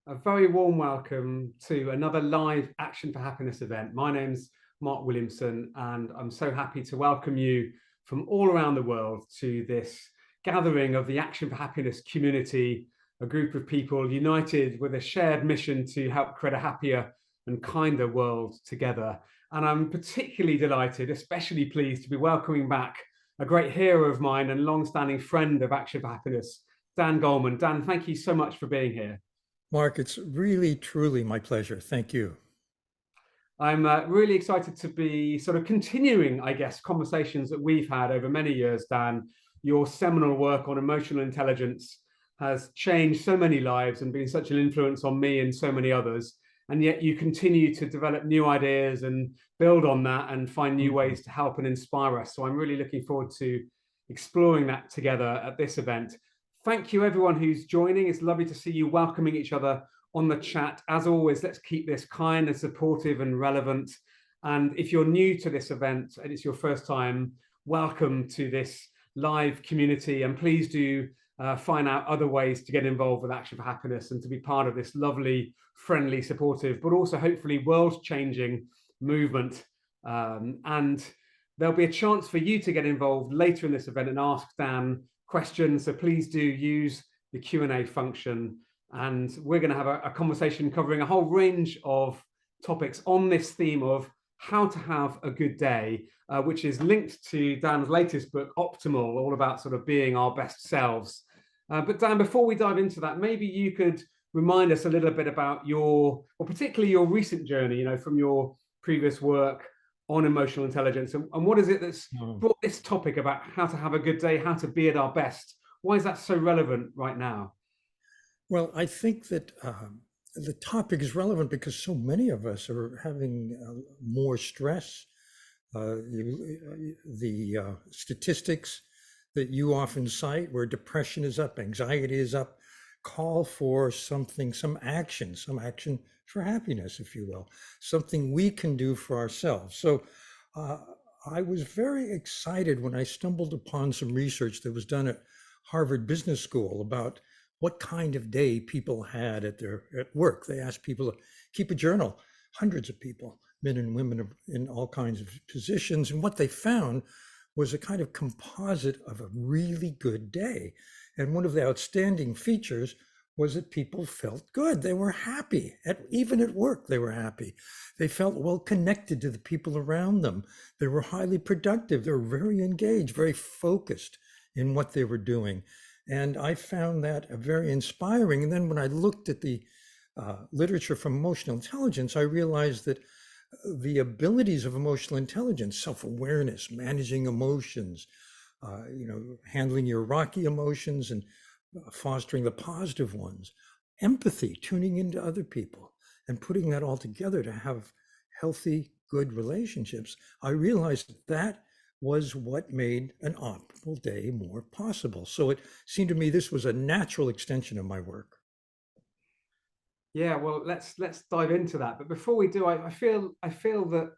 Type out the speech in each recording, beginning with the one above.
A very warm welcome to another live Action for Happiness event. My name's Mark Williamson, and I'm so happy to welcome you from all around the world to this gathering of the Action for Happiness community, a group of people united with a shared mission to help create a happier and kinder world together. And I'm particularly delighted, especially pleased to be welcoming back a great hero of mine and long-standing friend of Action for Happiness, Dan Goleman. Dan, thank you so much for being here. Mark, it's really, truly my pleasure. Thank you. I'm really excited to be sort of continuing, I guess, conversations that we've had over many years, Dan. Your seminal work on emotional intelligence has changed so many lives and been such an influence on me and so many others. And yet you continue to develop new ideas and build on that and find new Mhm. ways to help and inspire us. So I'm really looking forward to exploring that together at this event. Thank you, everyone who's joining. It's lovely to see you welcoming each other on the chat. As always, let's keep this kind and supportive and relevant. And if you're new to this event and it's your first time, welcome to this live community. And please do find out other ways to get involved with Action for Happiness and to be part of this lovely, friendly, supportive, but also hopefully world-changing movement. And there'll be a chance for you to get involved later in this event and ask Dan questions. So please do use the Q&A function. And we're going to have a conversation covering a whole range of topics on this theme of how to have a good day, which is linked to Dan's latest book, Optimal, all about sort of being our best selves. But Dan, before we dive into that, maybe you could remind us a little bit about your, or particularly your recent journey, from your previous work on emotional intelligence. And what is it that's Mm. brought this topic about how to have a good day, how to be at our best? Why is that so relevant right now? Well, I think that the topic is relevant because so many of us are having more stress. The statistics that you often cite, where depression is up, anxiety is up, call for something, some action for happiness, if you will, something we can do for ourselves. So uh, I was very excited when I stumbled upon some research that was done at Harvard Business School about what kind of day people had at work. They asked people to keep a journal, hundreds of people, men and women in all kinds of positions. And what they found was a kind of composite of a really good day. And one of the outstanding features was that people felt good. They were happy. Even at work, they were happy. They felt well connected to the people around them. They were highly productive. They were very engaged, very focused in what they were doing. And I found that very inspiring. And then when I looked at the literature from emotional intelligence, I realized that the abilities of emotional intelligence, self-awareness, managing emotions, handling your rocky emotions and fostering the positive ones, empathy, tuning into other people, and putting that all together to have healthy, good relationships. I realized that was what made an optimal day more possible. So it seemed to me this was a natural extension of my work. Yeah, well, let's dive into that. But before we do, I feel that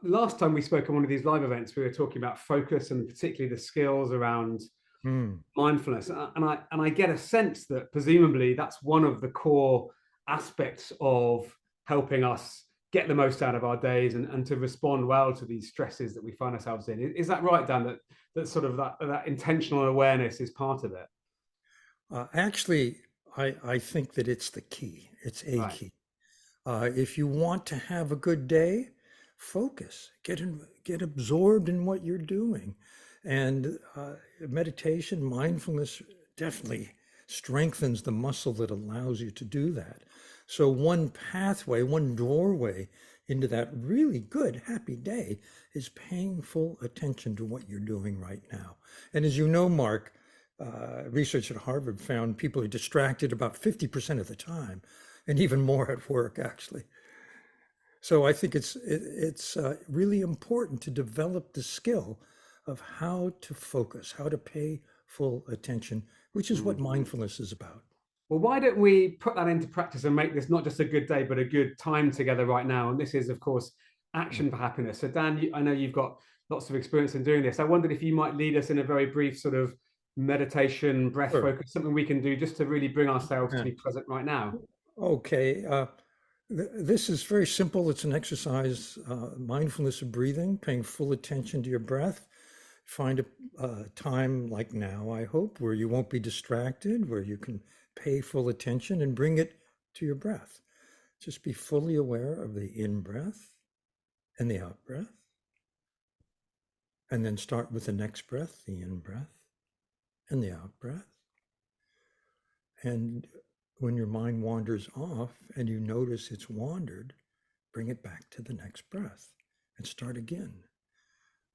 last time we spoke on one of these live events, we were talking about focus and particularly the skills around Hmm. mindfulness. And I get a sense that presumably that's one of the core aspects of helping us get the most out of our days and to respond well to these stresses that we find ourselves in. Is that right, Dan? That sort of that intentional awareness is part of it, Actually, I think that it's the key. It's a right? key. If you want to have a good day, focus, get absorbed in what you're doing. And meditation, mindfulness definitely strengthens the muscle that allows you to do that. So one pathway, one doorway into that really good, happy day is paying full attention to what you're doing right now. And as you know, Mark, research at Harvard found people are distracted about 50% of the time, and even more at work, actually. So I think it's really important to develop the skill of how to focus, how to pay full attention, which is what Mm. mindfulness is about. Well, why don't we put that into practice and make this not just a good day, but a good time together right now? And this is, of course, Action for Happiness. So, Dan, I know you've got lots of experience in doing this. I wondered if you might lead us in a very brief sort of meditation, breath Sure. focus, something we can do just to really bring ourselves to Yeah. be present right now. Okay. This is very simple. It's an exercise, mindfulness of breathing, paying full attention to your breath. Find a time like now, I hope, where you won't be distracted, where you can pay full attention and bring it to your breath. Just be fully aware of the in breath and the out breath. And then start with the next breath, the in breath and the out breath. And when your mind wanders off and you notice it's wandered, bring it back to the next breath and start again.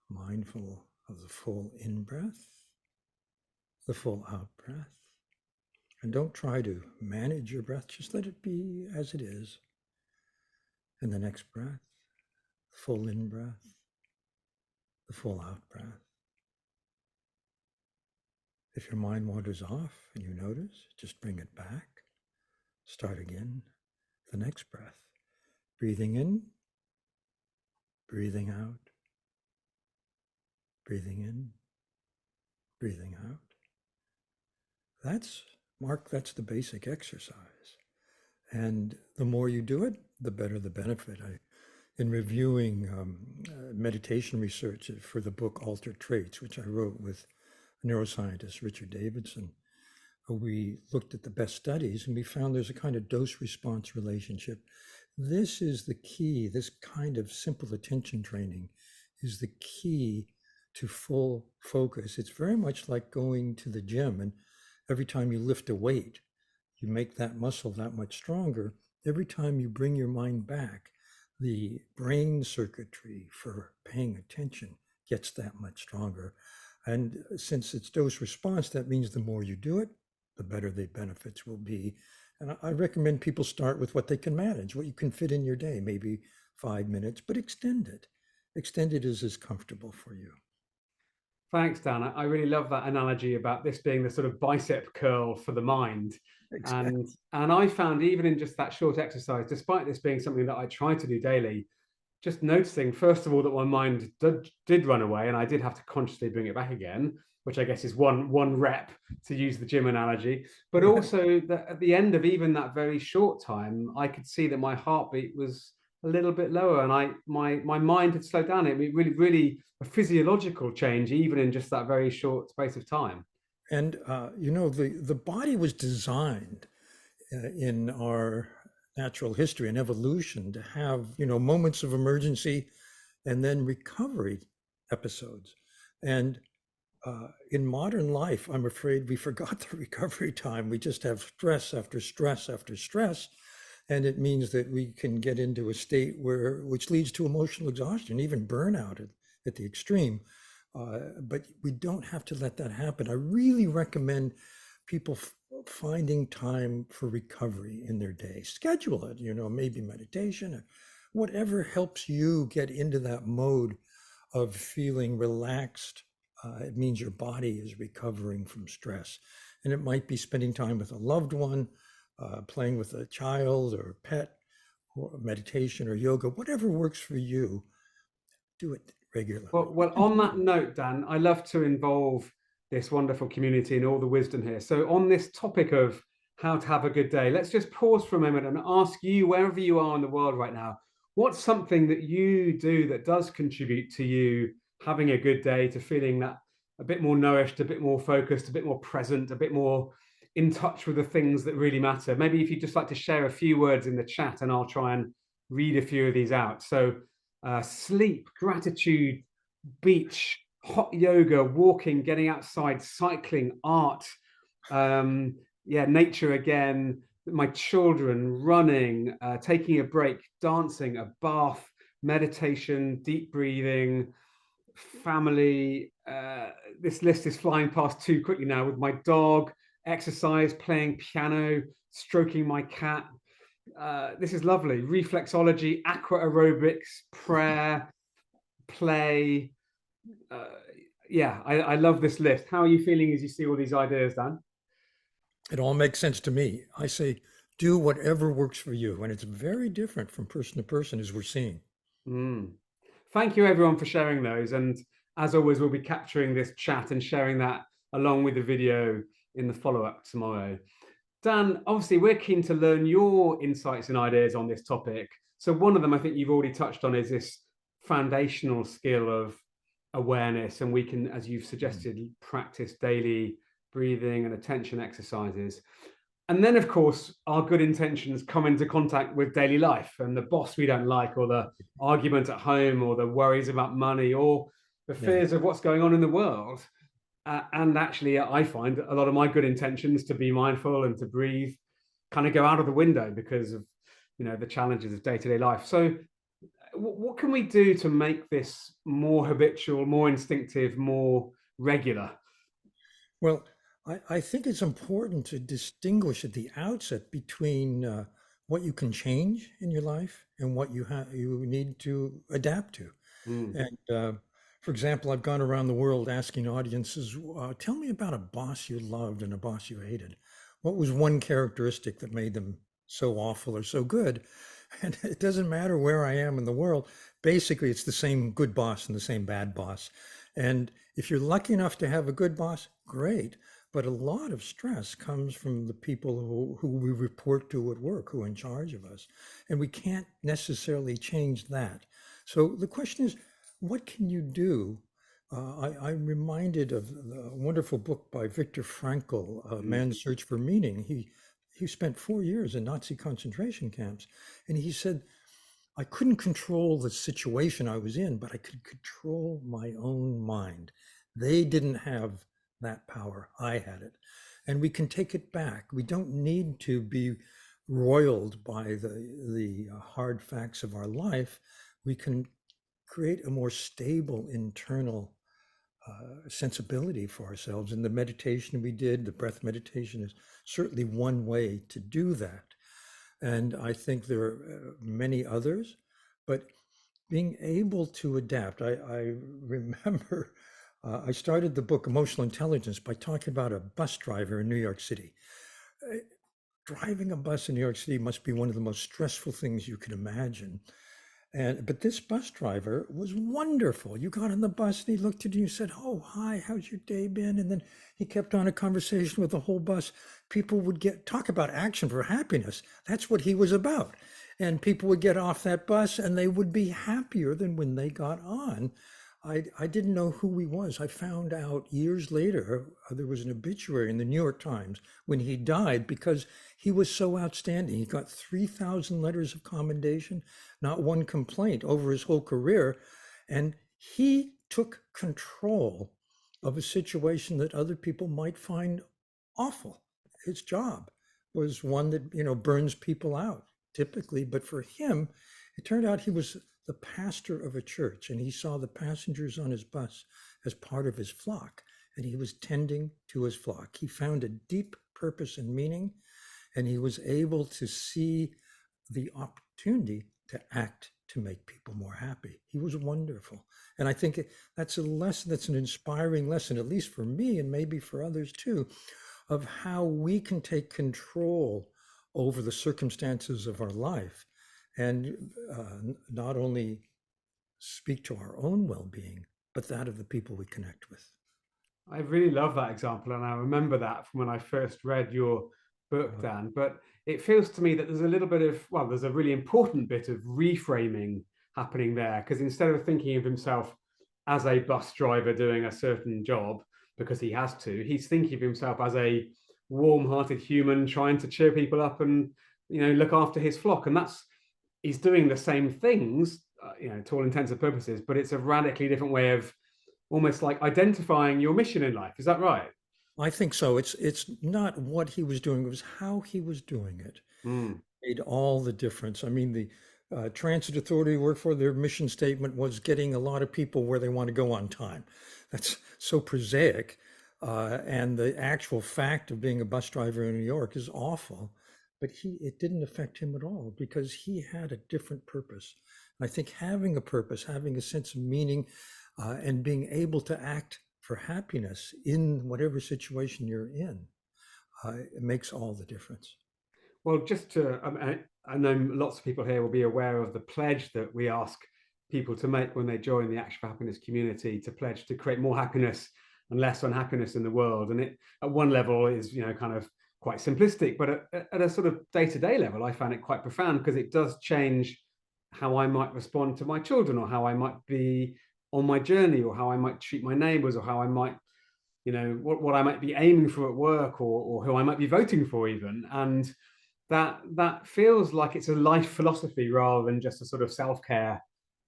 Mindful of the full in breath, the full out breath. And don't try to manage your breath, just let it be as it is. And the next breath, full in breath, the full out breath. If your mind wanders off and you notice, just bring it back. Start again, the next breath. Breathing in, breathing out, breathing in, breathing out. That's the basic exercise. And the more you do it, the better the benefit. In reviewing meditation research for the book Altered Traits, which I wrote with neuroscientist Richard Davidson, we looked at the best studies and we found there's a kind of dose-response relationship. This is the key. This kind of simple attention training is the key to full focus. It's very much like going to the gym, and every time you lift a weight, you make that muscle that much stronger. Every time you bring your mind back, the brain circuitry for paying attention gets that much stronger. And since it's dose response, that means the more you do it, the better the benefits will be. And I recommend people start with what they can manage, what you can fit in your day, maybe 5 minutes, but extend it. Extend it as comfortable for you. Thanks, Dan. I really love that analogy about this being the sort of bicep curl for the mind. Exactly. And I found even in just that short exercise, despite this being something that I try to do daily, just noticing, first of all, that my mind did run away and I did have to consciously bring it back again, which I guess is one rep, to use the gym analogy. But also that at the end of even that very short time, I could see that my heartbeat was a little bit lower and my mind had slowed down. It really a physiological change, even in just that very short space of time. And the body was designed in our natural history and evolution to have moments of emergency and then recovery episodes. And in modern life, I'm afraid we forgot the recovery time. We just have stress after stress after stress. And it means that we can get into a state which leads to emotional exhaustion, even burnout at the extreme. But we don't have to let that happen. I really recommend people finding time for recovery in their day. Schedule it, maybe meditation or whatever helps you get into that mode of feeling relaxed. It means your body is recovering from stress. And it might be spending time with a loved one, playing with a child or a pet, or meditation or yoga, whatever works for you, do it regularly. Well, on that note, Dan, I love to involve this wonderful community and all the wisdom here. So on this topic of how to have a good day, let's just pause for a moment and ask you, wherever you are in the world right now, what's something that you do that does contribute to you having a good day, to feeling that a bit more nourished, a bit more focused, a bit more present, a bit more in touch with the things that really matter? Maybe if you'd just like to share a few words in the chat and I'll try and read a few of these out. So sleep, gratitude, beach, hot yoga, walking, getting outside, cycling, art, nature again, my children, running, taking a break, dancing, a bath, meditation, deep breathing, family. This list is flying past too quickly now, with my dog, exercise, playing piano, stroking my cat. This is lovely. Reflexology, aqua aerobics, prayer, play. I love this list. How are you feeling as you see all these ideas, Dan? It all makes sense to me. I say, do whatever works for you. And it's very different from person to person, as we're seeing. Thank you, everyone, for sharing those. And as always, we'll be capturing this chat and sharing that along with the video in the follow-up tomorrow. Dan, obviously, we're keen to learn your insights and ideas on this topic. So, one of them I think you've already touched on is this foundational skill of awareness. And we can, as you've Mm. suggested, practice daily breathing and attention exercises. And then, of course, our good intentions come into contact with daily life and the boss we don't like, or the argument at home, or the worries about money, or the Yeah. fears of what's going on in the world. And actually, I find a lot of my good intentions to be mindful and to breathe kind of go out of the window because of the challenges of day-to-day life. So, what can we do to make this more habitual, more instinctive, more regular? Well, I think it's important to distinguish at the outset between what you can change in your life and what you need to adapt to. Mm, And for example, I've gone around the world asking audiences, tell me about a boss you loved and a boss you hated. What was one characteristic that made them so awful or so good? And it doesn't matter where I am in the world. Basically, it's the same good boss and the same bad boss. And if you're lucky enough to have a good boss, great. But a lot of stress comes from the people who we report to at work, who are in charge of us. And we can't necessarily change that. So the question is, what can you do? I'm reminded of a wonderful book by Viktor Frankl, mm. Man's Search for Meaning. He spent 4 years in Nazi concentration camps, and he said, I couldn't control the situation I was in, but I could control my own mind. They didn't have that power. I had it. And we can take it back. We don't need to be roiled by the hard facts of our life. We can create a more stable internal sensibility for ourselves. And the meditation we did, the breath meditation, is certainly one way to do that. And I think there are many others, but being able to adapt. I remember I started the book Emotional Intelligence by talking about a bus driver in New York City. Uh, Driving a bus in New York City must be one of the most stressful things you can imagine. But this bus driver was wonderful. You got on the bus and he looked at you and said, "Oh, hi, how's your day been?" And then he kept on a conversation with the whole bus. People would talk about action for happiness. That's what he was about. And people would get off that bus and they would be happier than when they got on. I didn't know who he was. I found out years later, there was an obituary in the New York Times when he died because he was so outstanding. He got 3,000 letters of commendation, not one complaint over his whole career. And he took control of a situation that other people might find awful. His job was one that, burns people out typically, but for him, it turned out he was the pastor of a church and he saw the passengers on his bus as part of his flock and he was tending to his flock. He found a deep purpose and meaning and he was able to see the opportunity to act to make people more happy. He was wonderful. And I think that's a lesson, that's an inspiring lesson, at least for me and maybe for others too, of how we can take control over the circumstances of our life and not only speak to our own well-being, but that of the people we connect with. I really love that example, and I remember that from when I first read your book, Uh, Dan. But it feels to me that there's a little bit of, well, there's a really important bit of reframing happening there, because instead of thinking of himself as a bus driver doing a certain job because he has to, he's thinking of himself as a warm-hearted human trying to cheer people up and look after his flock, and that's he's doing the same things, to all intents and purposes, but it's a radically different way of almost like identifying your mission in life. Is that right? I think so. It's not what he was doing, it was how he was doing it. Mm. Made all the difference. I mean, the transit authority we work for, their mission statement was getting a lot of people where they want to go on time. That's so prosaic. And the actual fact of being a bus driver in New York is awful, but it didn't affect him at all because he had a different purpose. And I think having a purpose, having a sense of meaning, and being able to act for happiness in whatever situation you're in, it makes all the difference. Well, just to, I know lots of people here will be aware of the pledge that we ask people to make when they join the Action for Happiness community, to pledge to create more happiness and less unhappiness in the world. And it, at one level, is kind of quite simplistic, but at a sort of day-to-day level, I found it quite profound because it does change how I might respond to my children, or how I might be on my journey, or how I might treat my neighbors, or how I might, what I might be aiming for at work, or who I might be voting for even. And that feels like it's a life philosophy rather than just a sort of self-care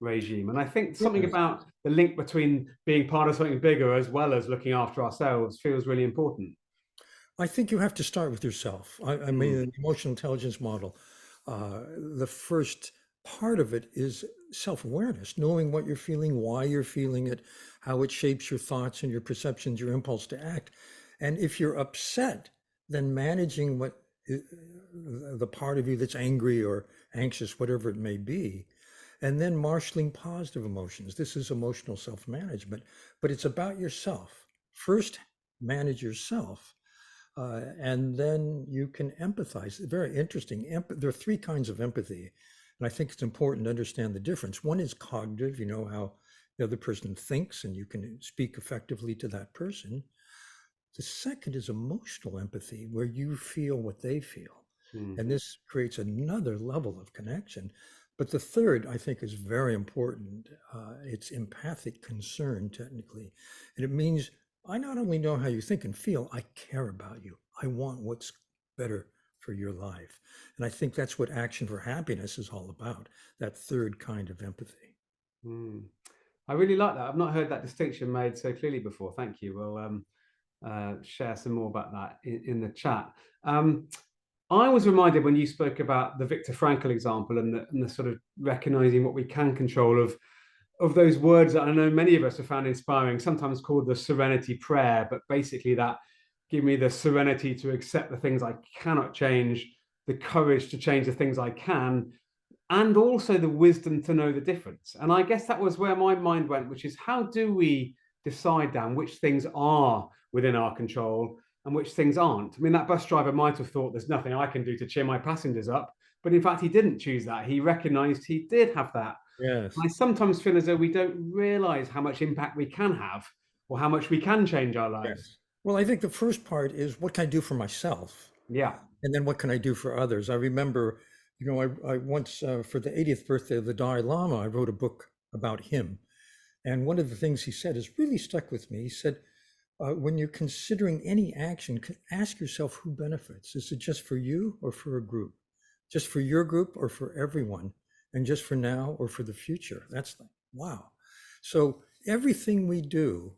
regime. And I think something Yes. about the link between being part of something bigger as well as looking after ourselves feels really important. I think you have to start with yourself. I mean, Mm. the emotional intelligence model, the first part of it is self-awareness, knowing what you're feeling, why you're feeling it, how it shapes your thoughts and your perceptions, your impulse to act. And if you're upset, then managing the part of you that's angry or anxious, whatever it may be, and then marshaling positive emotions. This is emotional self-management, but it's about yourself. First, manage yourself, and then you can empathize. Very interesting. There are three kinds of empathy, and I think it's important to understand the difference. One is cognitive, you know how the other person thinks, and you can speak effectively to that person. The second is emotional empathy, where you feel what they feel. And Mhm. this creates another level of connection. But the third, I think, is very important. It's empathic concern, technically. And it means I not only know how you think and feel, I care about you. I want what's better for your life. And I think that's what Action for Happiness is all about, that third kind of empathy. Mm. I really like that. I've not heard that distinction made so clearly before. Thank you. We'll share some more about that in the chat. I was reminded when you spoke about the Viktor Frankl example, and the sort of recognizing what we can control of those words that I know many of us have found inspiring, sometimes called the serenity prayer, but basically that give me the serenity to accept the things I cannot change, the courage to change the things I can, and also the wisdom to know the difference. And I guess that was where my mind went, which is how do we decide, Dan, which things are within our control and which things aren't? I mean, that bus driver might have thought there's nothing I can do to cheer my passengers up, but in fact, he didn't choose that. He recognized he did have that. Yes. And I sometimes feel as though we don't realize how much impact we can have, or how much we can change our lives. Yes. Well, I think the first part is what can I do for myself? Yeah. And then what can I do for others? I remember, I once, for the 80th birthday of the Dalai Lama, I wrote a book about him. And one of the things he said has really stuck with me. He said, when you're considering any action, ask yourself who benefits. Is it just for you or for a group? Just for your group or for everyone? And just for now or for the future? That's like, wow. So everything we do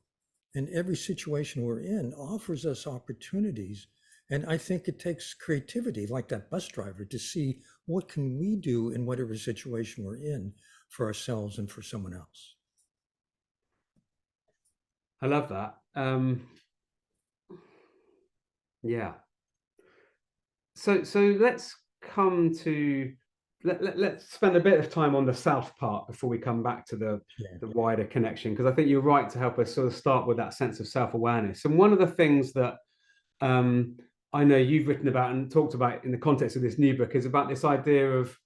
and every situation we're in offers us opportunities. And I think it takes creativity, like that bus driver, to see what can we do in whatever situation we're in for ourselves and for someone else. I love that. Yeah. So let's come to let's spend a bit of time on the self part before we come back to Yeah. the wider connection, because I think you're right to help us sort of start with that sense of self-awareness. And one of the things that um, I know you've written about and talked about in the context of this new book is about this idea of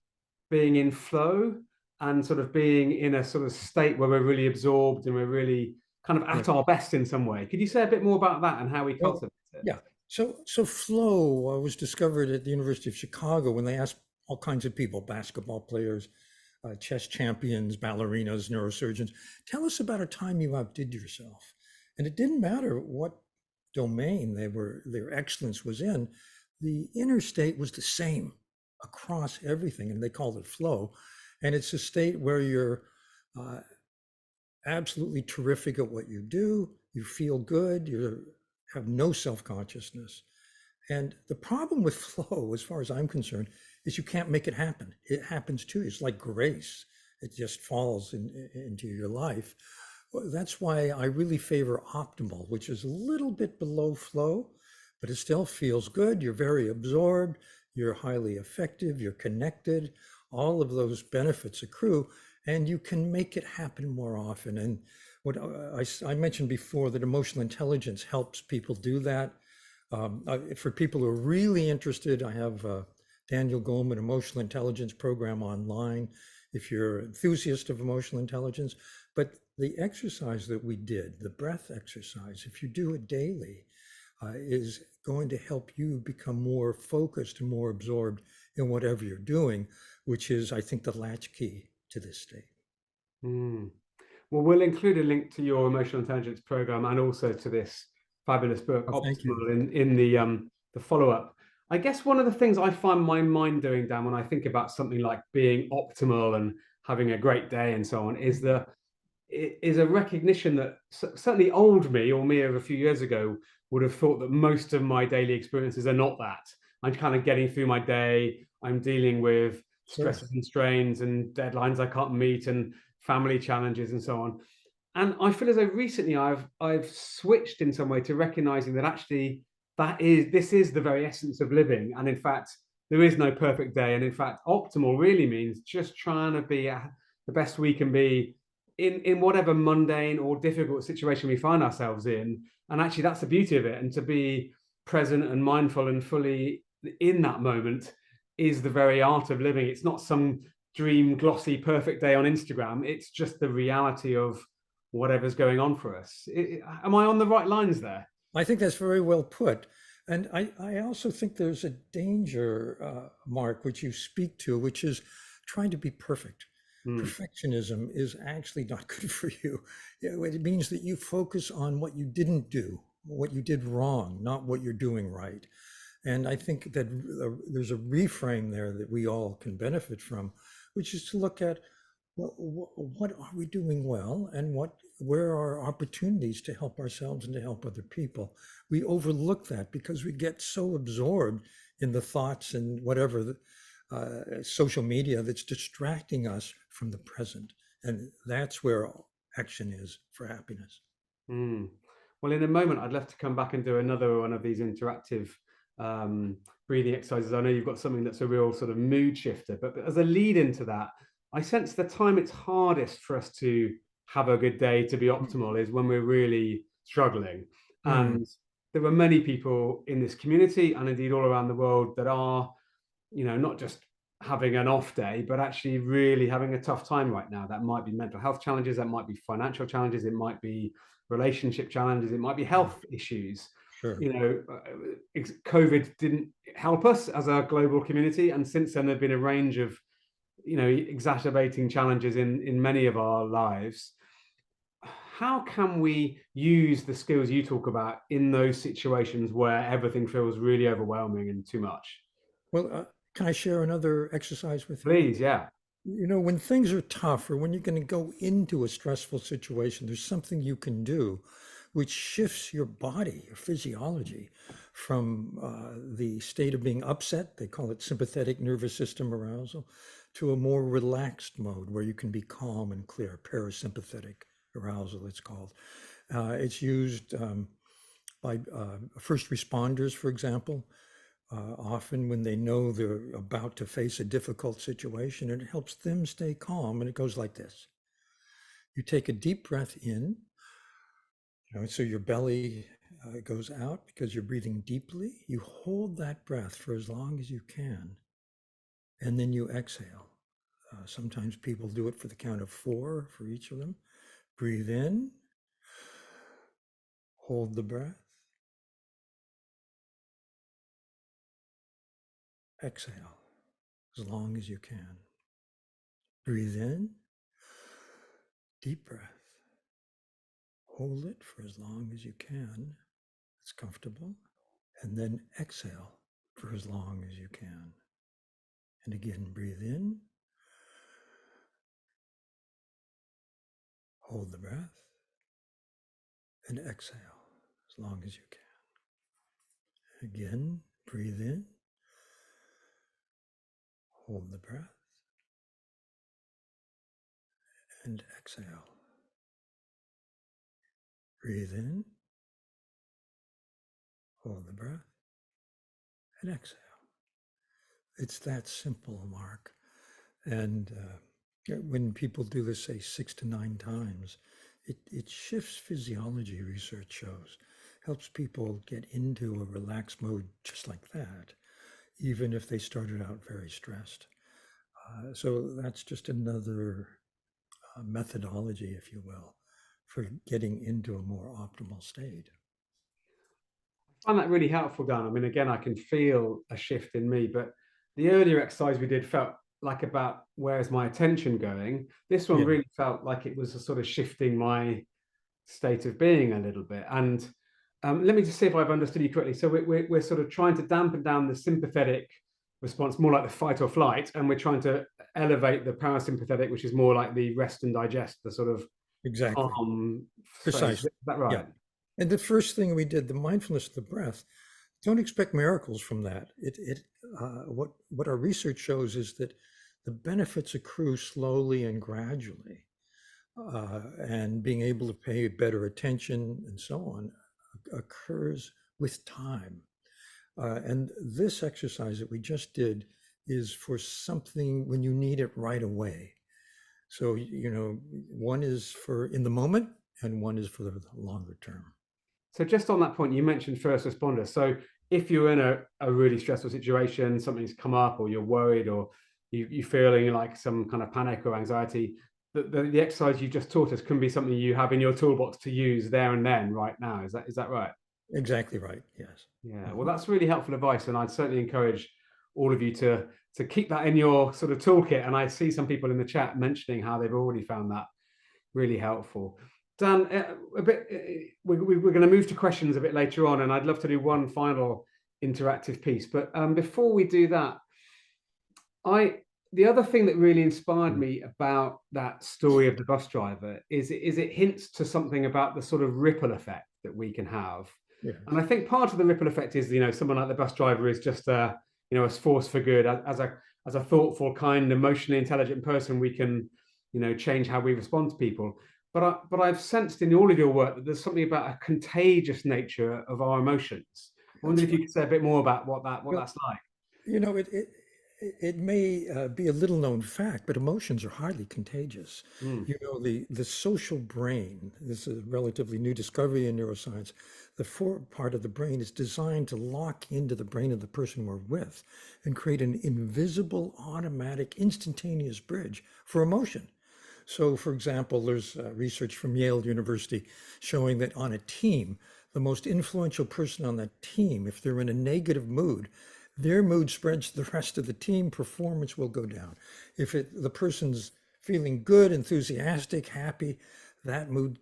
being in flow, and sort of being in a sort of state where we're really absorbed and we're really kind of Yeah. at our best in some way. Could you say a bit more about that and how we Well, cultivate it? yeah. So flow was discovered at the University of Chicago when they asked all kinds of people, basketball players, chess champions, ballerinas, neurosurgeons, tell us about a time you outdid yourself. And it didn't matter what domain their excellence was in, the inner state was the same across everything, and they called it flow. And it's a state where you're uh, absolutely terrific at what you do, you feel good, you have no self-consciousness. And the problem with flow, as far as I'm concerned, is you can't make it happen. It happens to you. It's like grace. It just falls into your life. Well, that's why I really favor optimal, which is a little bit below flow, but it still feels good. You're very absorbed. You're highly effective. You're connected. All of those benefits accrue, and you can make it happen more often. And what I mentioned before, that emotional intelligence helps people do that. For people who are really interested, I have Daniel Goleman Emotional Intelligence Program online if you're an enthusiast of emotional intelligence. But the exercise that we did, the breath exercise, if you do it daily, is going to help you become more focused and more absorbed in whatever you're doing, which is, I think, the latchkey to this state. Mm. Well, we'll include a link to your emotional intelligence program and also to this fabulous book, Oh, thank you. Optimal, in the follow up. I guess one of the things I find my mind doing, Dan, when I think about something like being optimal and having a great day and so on, is a recognition that certainly old me or me of a few years ago would have thought that most of my daily experiences are not that. I'm kind of getting through my day. I'm dealing with Sure. stresses and strains and deadlines I can't meet and family challenges and so on. And I feel as though recently I've switched in some way to recognizing that actually this is the very essence of living. And in fact, there is no perfect day. And in fact, optimal really means just trying to be the best we can be in whatever mundane or difficult situation we find ourselves in. And actually, that's the beauty of it. And to be present and mindful and fully in that moment is the very art of living. It's not some dream, glossy, perfect day on Instagram. It's just the reality of whatever's going on for us. Am I on the right lines there? I think that's very well put. And I also think there's a danger, Mark, which you speak to, which is trying to be perfect. Mm, Perfectionism is actually not good for you. It means that you focus on what you didn't do, what you did wrong, not what you're doing right. And I think that there's a reframe there that we all can benefit from, which is to look at what are we doing well and where are opportunities to help ourselves and to help other people. We overlook that because we get so absorbed in the thoughts and whatever social media that's distracting us from the present. And that's where action is for happiness. mm. Well, in a moment, I'd love to come back and do another one of these interactive um, breathing exercises. I know you've got something that's a real sort of mood shifter, but as a lead into that, I sense the time it's hardest for us to have a good day, to be optimal, is when we're really struggling. Mm. And there are many people in this community and indeed all around the world that are, not just having an off day, but actually really having a tough time right now. That might be mental health challenges, that might be financial challenges, it might be relationship challenges, it might be health issues. Sure. COVID didn't help us as a global community, and since then there've been a range of exacerbating challenges in many of our lives. How can we use the skills you talk about in those situations where everything feels really overwhelming and too much? Well, can I share another exercise with you? Please, yeah. When things are tough or when you're going to go into a stressful situation, there's something you can do which shifts your body, your physiology, from the state of being upset, they call it sympathetic nervous system arousal, to a more relaxed mode where you can be calm and clear, parasympathetic arousal, it's called. It's used by first responders, for example, often when they know they're about to face a difficult situation, it helps them stay calm. And it goes like this. You take a deep breath in, so your belly goes out because you're breathing deeply. You hold that breath for as long as you can, and then you exhale. Sometimes people do it for the count of 4 for each of them. Breathe in, hold the breath, exhale as long as you can. Breathe in, deep breath. Hold it for as long as you can. It's comfortable. And then exhale for as long as you can. And again, breathe in, hold the breath, and exhale as long as you can. Again, breathe in, hold the breath, and exhale. Breathe in, hold the breath, and exhale. It's that simple, Mark. And when people do this, say 6 to 9 times, it shifts physiology, research shows, helps people get into a relaxed mode just like that, even if they started out very stressed. So that's just another methodology, if you will, for getting into a more optimal state. find that really helpful, Dan. I mean, again, I can feel a shift in me, but the earlier exercise we did felt like about where's my attention going. This one Yeah, really felt like it was a sort of shifting my state of being a little bit. And let me just see if I've understood you correctly. So we're sort of trying to dampen down the sympathetic response, more like the fight or flight, and we're trying to elevate the parasympathetic, which is more like the rest and digest, the sort of exactly. calm phase. Is Precisely. that Yeah. right? And the first thing we did, the mindfulness of the breath, don't expect miracles from that. What our research shows is that the benefits accrue slowly and gradually, and being able to pay better attention and so on occurs with time. And this exercise that we just did is for something when you need it right away. So, one is for in the moment and one is for the longer term. So just on that point, you mentioned first responders. So if you're in a really stressful situation, something's come up, or you're worried, or you're feeling like some kind of panic or anxiety, the exercise you just taught us can be something you have in your toolbox to use there and then, right now. Is that right? Exactly right. Yes. Yeah. Well, Mhm. that's really helpful advice, and I'd certainly encourage all of you to keep that in your sort of toolkit. And I see some people in the chat mentioning how they've already found that really helpful. Dan, we're going to move to questions a bit later on, and I'd love to do one final interactive piece. But before we do that, the other thing that really inspired Mm. me about that story of the bus driver is it hints to something about the sort of ripple effect that we can have. And Yes. I think part of the ripple effect is, someone like the bus driver is just a force for good. As a thoughtful, kind, emotionally intelligent person, we can, change how we respond to people. But I've sensed in all of your work that there's something about a contagious nature of our emotions. I wonder That's if you right. could say a bit more about what Well, that's like. it may be a little known fact, but emotions are highly contagious. Mm. The social brain, this is a relatively new discovery in neuroscience. The forward part of the brain is designed to lock into the brain of the person we're with and create an invisible, automatic, instantaneous bridge for emotion. So, for example, there's research from Yale University showing that on a team, the most influential person on that team, if they're in a negative mood, their mood spreads to the rest of the team, performance will go down. If the person's feeling good, enthusiastic, happy, that mood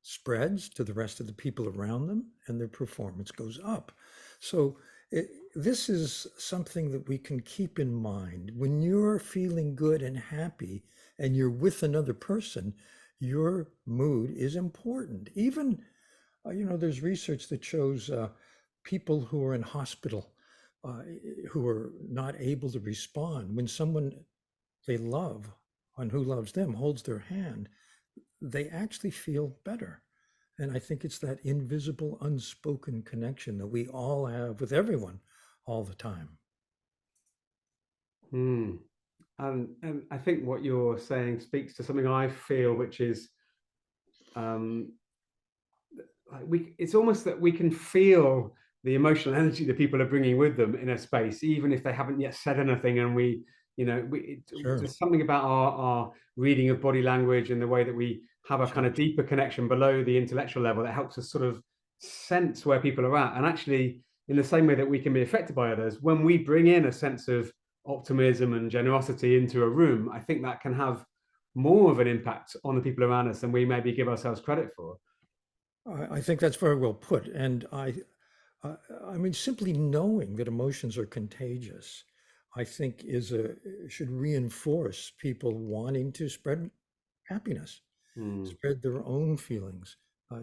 spreads to the rest of the people around them and their performance goes up. So this is something that we can keep in mind. When you're feeling good and happy and you're with another person, your mood is important. Even, there's research that shows people who are in hospital, uh, who are not able to respond, when someone they love and who loves them holds their hand, they actually feel better. And I think it's that invisible, unspoken connection that we all have with everyone all the time. Mm. And I think what you're saying speaks to something I feel, which is um, it's almost that we can feel the emotional energy that people are bringing with them in a space, even if they haven't yet said anything. And Sure. there's something about our reading of body language and the way that we have a kind Sure. of deeper connection below the intellectual level that helps us sort of sense where people are at. And actually, in the same way that we can be affected by others, when we bring in a sense of optimism and generosity into a room, I think that can have more of an impact on the people around us than we maybe give ourselves credit for. I think that's very well put. And I, I mean, simply knowing that emotions are contagious, I think should reinforce people wanting to spread happiness, Mm. spread their own feelings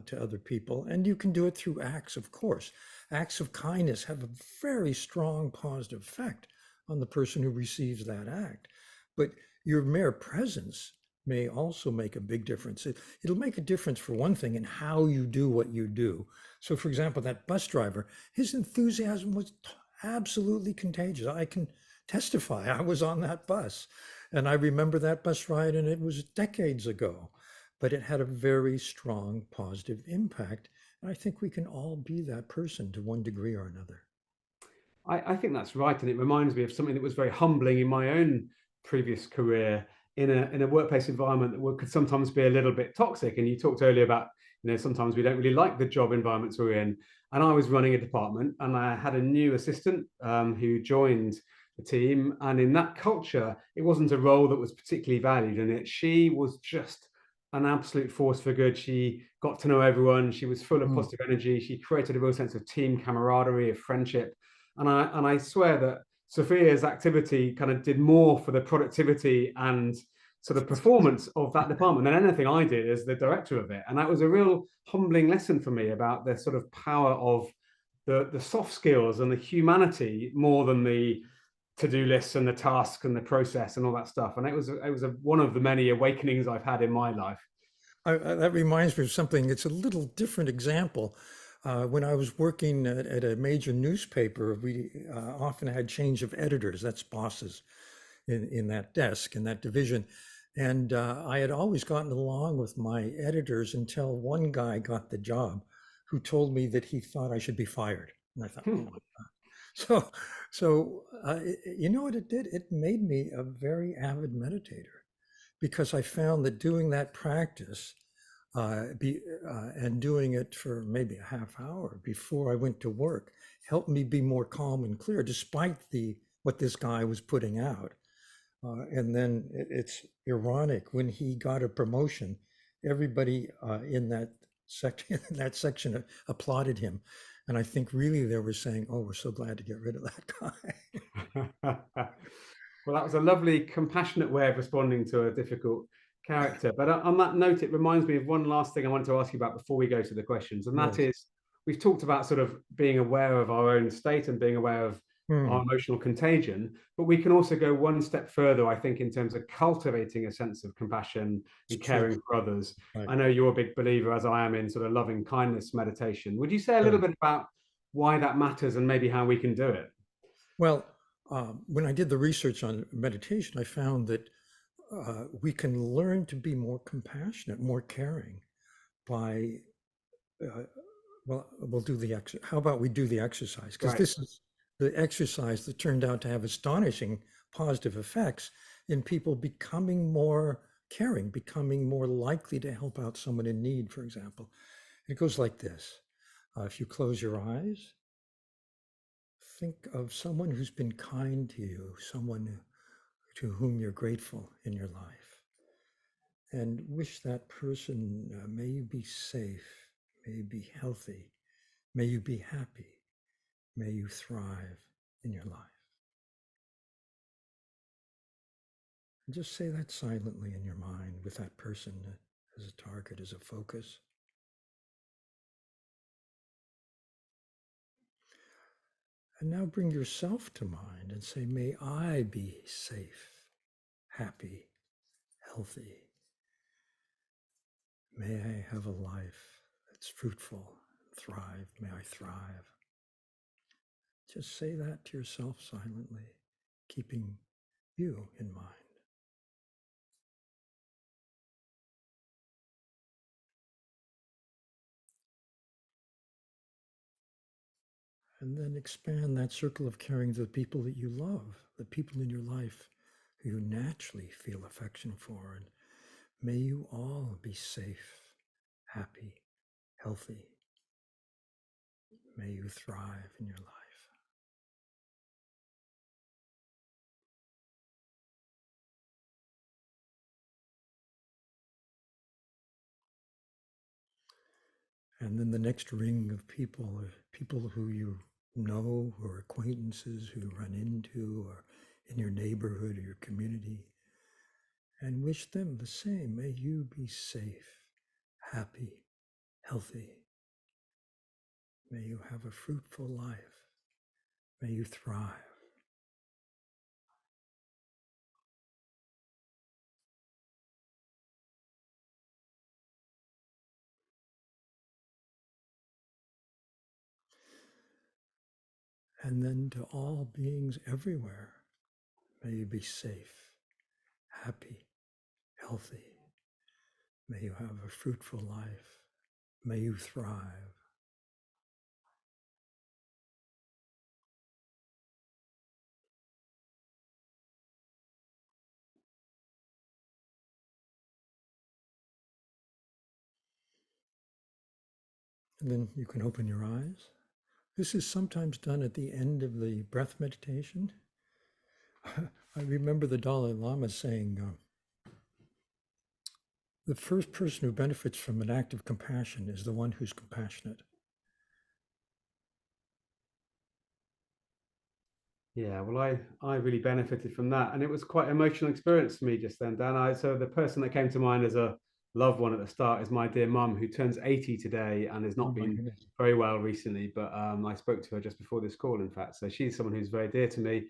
to other people. And you can do it through acts, of course. Acts of kindness have a very strong positive effect on the person who receives that act. But your mere presence may also make a big difference. It'll make a difference, for one thing, in how you do what you do. So, for example, that bus driver, his enthusiasm was absolutely contagious. I can testify. I was on that bus and I remember that bus ride, and it was decades ago, but it had a very strong positive impact. And I think we can all be that person to one degree or another. I think that's right, and it reminds me of something that was very humbling in my own previous career in a workplace environment that could sometimes be a little bit toxic. And you talked earlier about sometimes we don't really like the job environments we're in, and I was running a department, and I had a new assistant who joined the team. And in that culture, it wasn't a role that was particularly valued, and she was just an absolute force for good. She got to know everyone. She was full of Mm. positive energy. She created a real sense of team camaraderie, of friendship. And I swear that Sophia's activity kind of did more for the productivity and sort of performance of that department than anything I did as the director of it. And that was a real humbling lesson for me about the sort of power of the soft skills and the humanity more than the to-do lists and the tasks and the process and all that stuff. And it was one of the many awakenings I've had in my life. That reminds me of something. It's a little different example. When I was working at a major newspaper, we often had change of editors. That's bosses in that desk, in that division. And I had always gotten along with my editors until one guy got the job who told me that he thought I should be fired. And I thought, oh my God. So, you know what it did? It made me a very avid meditator because I found that doing that practice and doing it for maybe a half hour before I went to work helped me be more calm and clear, despite the what this guy was putting out. And then it's ironic when he got a promotion, everybody in that section applauded him, and I think really they were saying, "Oh, we're so glad to get rid of that guy." Well, that was a lovely, compassionate way of responding to a difficult character. But on that note, it reminds me of one last thing I wanted to ask you about before we go to the questions. And that Yes. is, we've talked about sort of being aware of our own state and being aware of our Hmm. emotional contagion. But we can also go one step further, I think, in terms of cultivating a sense of compassion It's and true. caring for others. Right. I know you're a big believer, as I am, in sort of loving kindness meditation. Would you say a little Right. bit about why that matters and maybe how we can do it? Well, when I did the research on meditation, I found that we can learn to be more compassionate, more caring by, uh, well, we'll do the exercise. How about we do the exercise? Because Right. this is the exercise that turned out to have astonishing positive effects in people becoming more caring, becoming more likely to help out someone in need, for example. It goes like this. If you close your eyes, think of someone who's been kind to you, someone to whom you're grateful in your life, and wish that person, may you be safe, may you be healthy, may you be happy, may you thrive in your life. And just say that silently in your mind with that person as a target, as a focus. And now bring yourself to mind and say, may I be safe, happy, healthy. May I have a life that's fruitful, thrive. May I thrive. Just say that to yourself silently, keeping you in mind. And then expand that circle of caring to the people that you love, the people in your life who you naturally feel affection for. And may you all be safe, happy, healthy. May you thrive in your life. And then the next ring of people are people who you know or acquaintances who run into or in your neighborhood or your community, and wish them the same. May you be safe, happy, healthy. May you have a fruitful life. May you thrive. And then to all beings everywhere, may you be safe, happy, healthy. May you have a fruitful life. May you thrive. And then you can open your eyes. This is sometimes done at the end of the breath meditation. I remember the Dalai Lama saying, the first person who benefits from an act of compassion is the one who's compassionate. Yeah, well, I really benefited from that, and it was quite an emotional experience for me just then, Dan. So the person that came to mind as a loved one at the start is my dear mum, who turns 80 today and has Oh not my been goodness. very well recently. But I spoke to her just before this call, in fact. So she's someone who's very dear to me.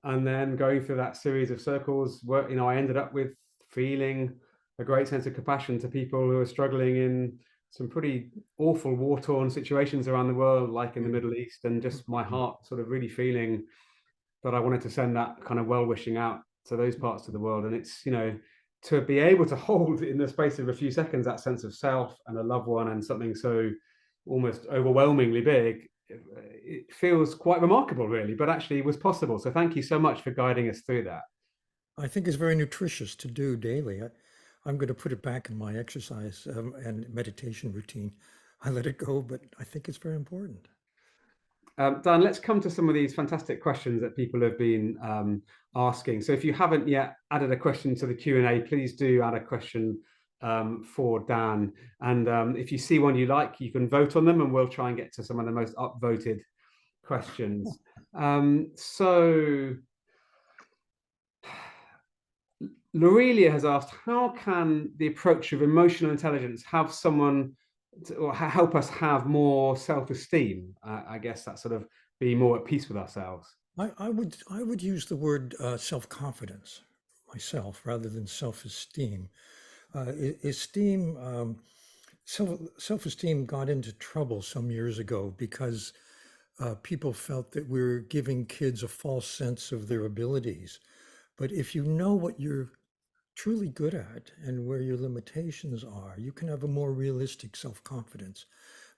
And then going through that series of circles, where I ended up with feeling a great sense of compassion to people who are struggling in some pretty awful war-torn situations around the world, like in the Mm. Middle East, and just my heart sort of really feeling that I wanted to send that kind of well-wishing out to those parts of the world. And it's, to be able to hold in the space of a few seconds that sense of self and a loved one and something so almost overwhelmingly big, it feels quite remarkable, really, but actually it was possible. So thank you so much for guiding us through that. I think it's very nutritious to do daily. I'm going to put it back in my exercise and meditation routine. I let it go, but I think it's very important. Dan, let's come to some of these fantastic questions that people have been asking. So if you haven't yet added a question to the Q&A, please do add a question for Dan. And if you see one you like, you can vote on them and we'll try and get to some of the most upvoted questions. So Lorelia has asked, how can the approach of emotional intelligence have someone or help us have more self-esteem? I guess that sort of be more at peace with ourselves. I would use the word self-confidence myself rather than self-esteem. Esteem, self-esteem got into trouble some years ago because people felt that we were giving kids a false sense of their abilities. But if you know what you're truly good at and where your limitations are, you can have a more realistic self-confidence.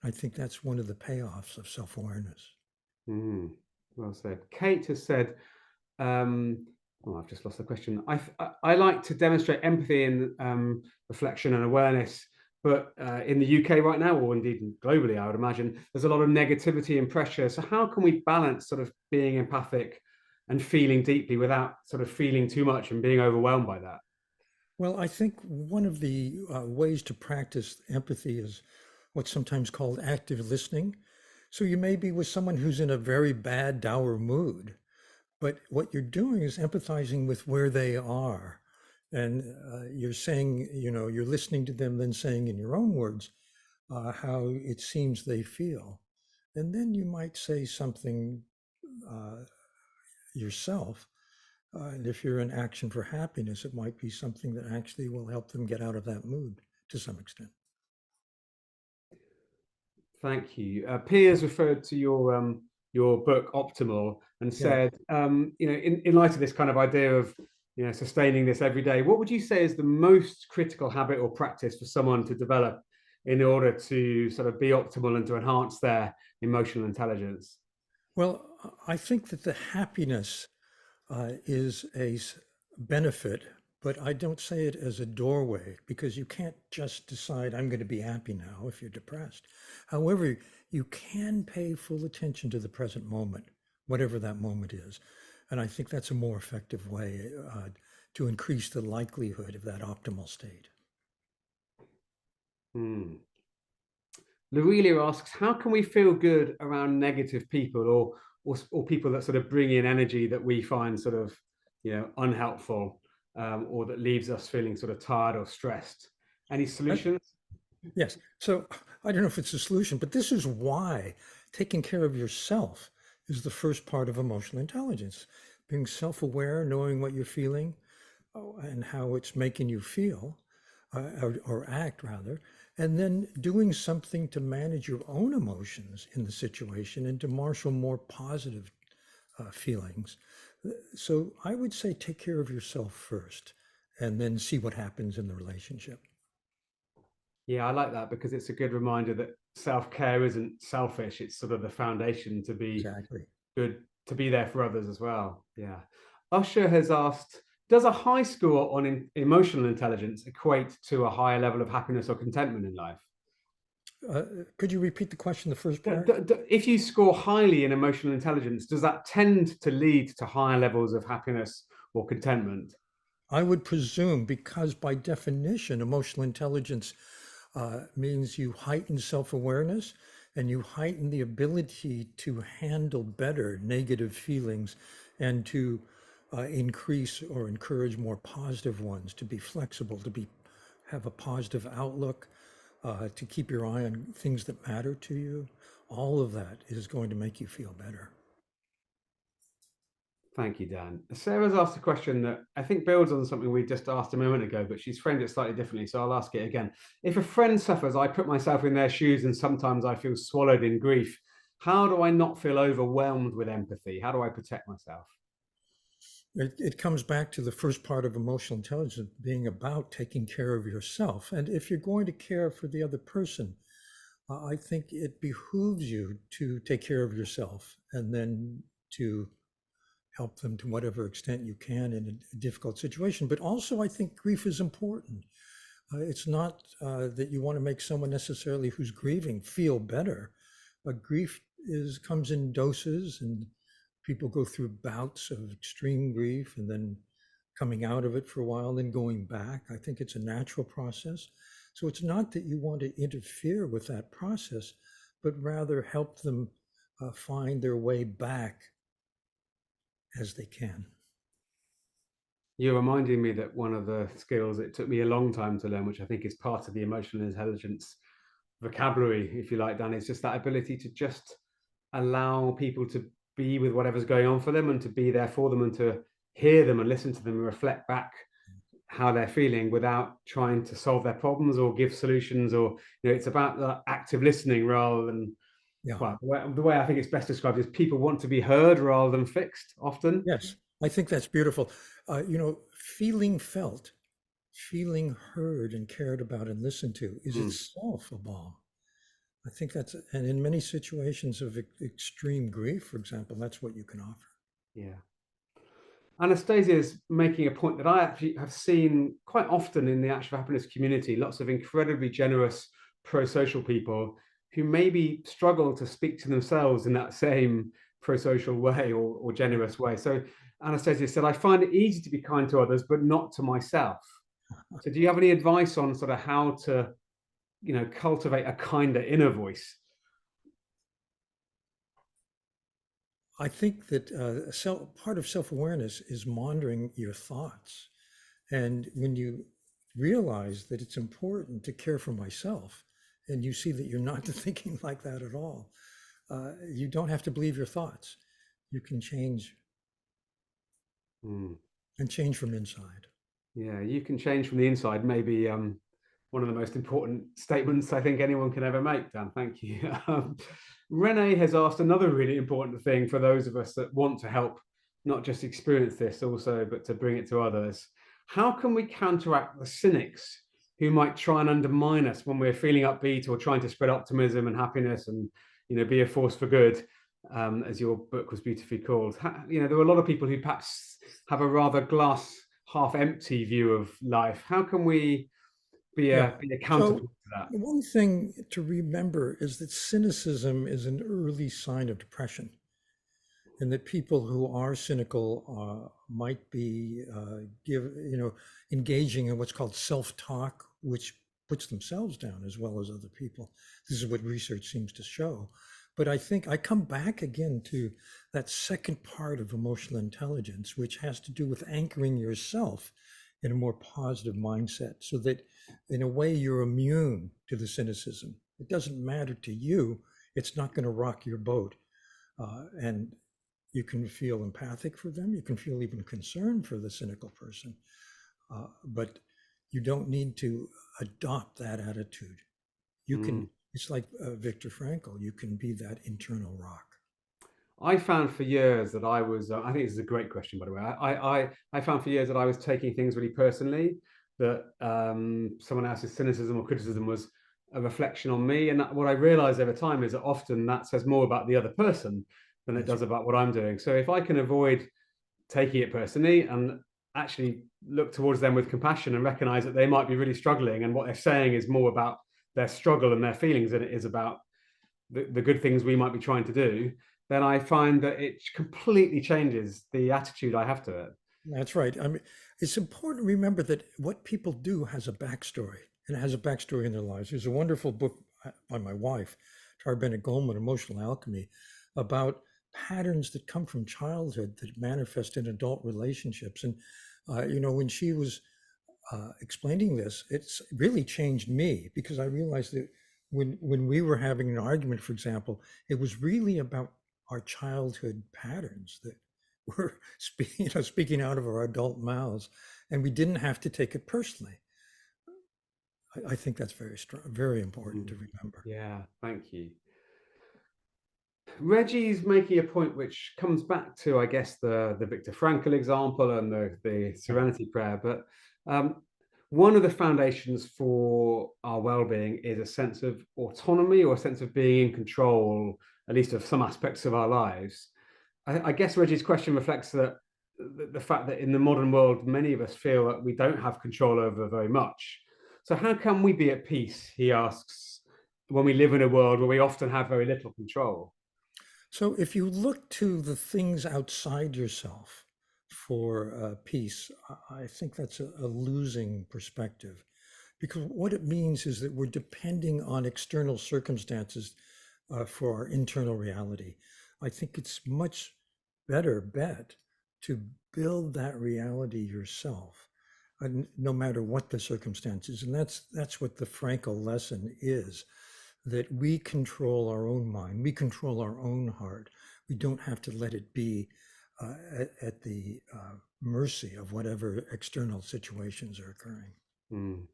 I think that's one of the payoffs of self-awareness. Mm, well said. Kate has said, I've just lost the question. I like to demonstrate empathy and reflection and awareness, but in the UK right now, or indeed globally, I would imagine, there's a lot of negativity and pressure. So how can we balance sort of being empathic and feeling deeply without sort of feeling too much and being overwhelmed by that? Well, I think one of the ways to practice empathy is what's sometimes called active listening. So you may be with someone who's in a very bad, dour mood, but what you're doing is empathizing with where they are. And you're saying, you're listening to them, then saying in your own words how it seems they feel. And then you might say something uh, yourself. And if you're in action for happiness, it might be something that actually will help them get out of that mood to some extent. Thank you. Piers referred to your book Optimal and Yeah. said, in light of this kind of idea of sustaining this every day, what would you say is the most critical habit or practice for someone to develop in order to sort of be optimal and to enhance their emotional intelligence? Well, I think that the happiness is a benefit, but I don't say it as a doorway because you can't just decide I'm going to be happy now if you're depressed. However, you can pay full attention to the present moment, whatever that moment is. And I think that's a more effective way to increase the likelihood of that optimal state. Hmm. Lorelia asks, how can we feel good around negative people or people that sort of bring in energy that we find sort of unhelpful, or that leaves us feeling sort of tired or stressed? Any That, solutions? yes. So I don't know if it's a solution, but this is why taking care of yourself is the first part of emotional intelligence. Being self-aware, knowing what you're feeling, and how it's making you feel, or act rather, and then doing something to manage your own emotions in the situation and to marshal more positive feelings. So I would say take care of yourself first and then see what happens in the relationship. Yeah, I like that because it's a good reminder that self-care isn't selfish. It's sort of the foundation to be Exactly. good, to be there for others as well. Yeah. Usher has asked, does a high score on emotional intelligence equate to a higher level of happiness or contentment in life? Could you repeat the question, the first part? If you score highly in emotional intelligence, does that tend to lead to higher levels of happiness or contentment? I would presume, because by definition, emotional intelligence means you heighten self-awareness and you heighten the ability to handle better negative feelings and to increase or encourage more positive ones, to be flexible, have a positive outlook, to keep your eye on things that matter to you. All of that is going to make you feel better. Thank you, Dan. Sarah's asked a question that I think builds on something we just asked a moment ago, but she's framed it slightly differently. So I'll ask it again. If a friend suffers, I put myself in their shoes and sometimes I feel swallowed in grief. How do I not feel overwhelmed with empathy? How do I protect myself? It comes back to the first part of emotional intelligence being about taking care of yourself. And if you're going to care for the other person, I think it behooves you to take care of yourself and then to help them to whatever extent you can in a difficult situation. But also, I think grief is important. It's not that you want to make someone necessarily who's grieving feel better. Grief comes in doses, and people go through bouts of extreme grief and then coming out of it for a while, then going back. I think it's a natural process. So it's not that you want to interfere with that process, but rather help them find their way back as they can. You're reminding me that one of the skills it took me a long time to learn, which I think is part of the emotional intelligence vocabulary, if you like, Dan, is just that ability to just allow people to be with whatever's going on for them and to be there for them and to hear them and listen to them and reflect back how they're feeling without trying to solve their problems or give solutions. Or it's about the active listening rather than, Yeah. well, the way I think it's best described is people want to be heard rather than fixed often. Yes, I think that's beautiful. Feeling felt, feeling heard and cared about and listened to is itself a balm. I think and in many situations of extreme grief, for example, that's what you can offer. Yeah. Anastasia is making a point that I actually have seen quite often in the Action for Happiness community. Lots of incredibly generous pro-social people who maybe struggle to speak to themselves in that same pro-social way or generous way. So Anastasia said, I find it easy to be kind to others, but not to myself. So do you have any advice on sort of how to, cultivate a kinder inner voice? I think that part of self-awareness is monitoring your thoughts. And when you realize that it's important to care for myself, and you see that you're not thinking like that at all, you don't have to believe your thoughts. You can change and change from inside. Yeah, you can change from the inside. Maybe one of the most important statements I think anyone can ever make, Dan. Thank you. Renee has asked another really important thing for those of us that want to help, not just experience this also, but to bring it to others. How can we counteract the cynics who might try and undermine us when we're feeling upbeat or trying to spread optimism and happiness and, be a force for good, as your book was beautifully called? There are a lot of people who perhaps have a rather glass half empty view of life. How can we be a counterpoint to that? One thing to remember is that cynicism is an early sign of depression, and that people who are cynical might be engaging in what's called self-talk, which puts themselves down as well as other people. This is what research seems to show. But I think I come back again to that second part of emotional intelligence, which has to do with anchoring yourself in a more positive mindset, so that in a way you're immune to the cynicism. It doesn't matter to you. It's not going to rock your boat. And you can feel empathic for them. You can feel even concern for the cynical person. But you don't need to adopt that attitude. You can, it's like Viktor Frankl, you can be that internal rock. I found for years that I was, I think this is a great question, by the way. I found for years that I was taking things really personally, that someone else's cynicism or criticism was a reflection on me. And what I realized over time is that often that says more about the other person than it does about what I'm doing. So if I can avoid taking it personally and actually look towards them with compassion and recognize that they might be really struggling and what they're saying is more about their struggle and their feelings than it is about the good things we might be trying to do, then I find that it completely changes the attitude I have to it. That's right. I mean, it's important to remember that what people do has a backstory, and it has a backstory in their lives. There's a wonderful book by my wife, Dan Goleman, Emotional Alchemy, about patterns that come from childhood that manifest in adult relationships. And when she was explaining this, it's really changed me, because I realized that when we were having an argument, for example, it was really about our childhood patterns that were speaking out of our adult mouths, and we didn't have to take it personally. I think that's very strong, very important to remember. Yeah, thank you. Reggie's making a point which comes back to, I guess, the Viktor Frankl example and the Serenity Prayer. But one of the foundations for our well-being is a sense of autonomy, or a sense of being in control, at least of some aspects of our lives. I guess Reggie's question reflects that the fact that in the modern world, many of us feel that we don't have control over very much. So how can we be at peace, he asks, when we live in a world where we often have very little control? So if you look to the things outside yourself for peace, I think that's a losing perspective, because what it means is that we're depending on external circumstances for our internal reality. I think it's much better bet to build that reality yourself, no matter what the circumstances. And that's what the Frankel lesson is, that we control our own mind, we control our own heart. We don't have to let it be at the mercy of whatever external situations are occurring. Mm.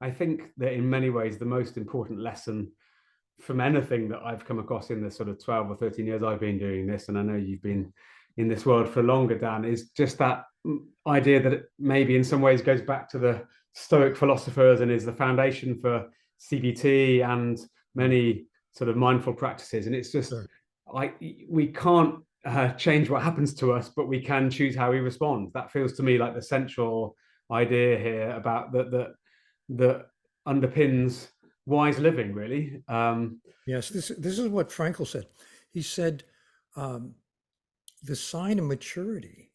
I think that in many ways, the most important lesson from anything that I've come across in the sort of 12 or 13 years I've been doing this, and I know you've been in this world for longer, Dan, is just that idea that it maybe in some ways goes back to the Stoic philosophers and is the foundation for CBT and many sort of mindful practices. And it's just, Sure. we can't change what happens to us, but we can choose how we respond. That feels to me like the central idea here about that underpins wise living, really. Yes, this is what Frankel said. He said, the sign of maturity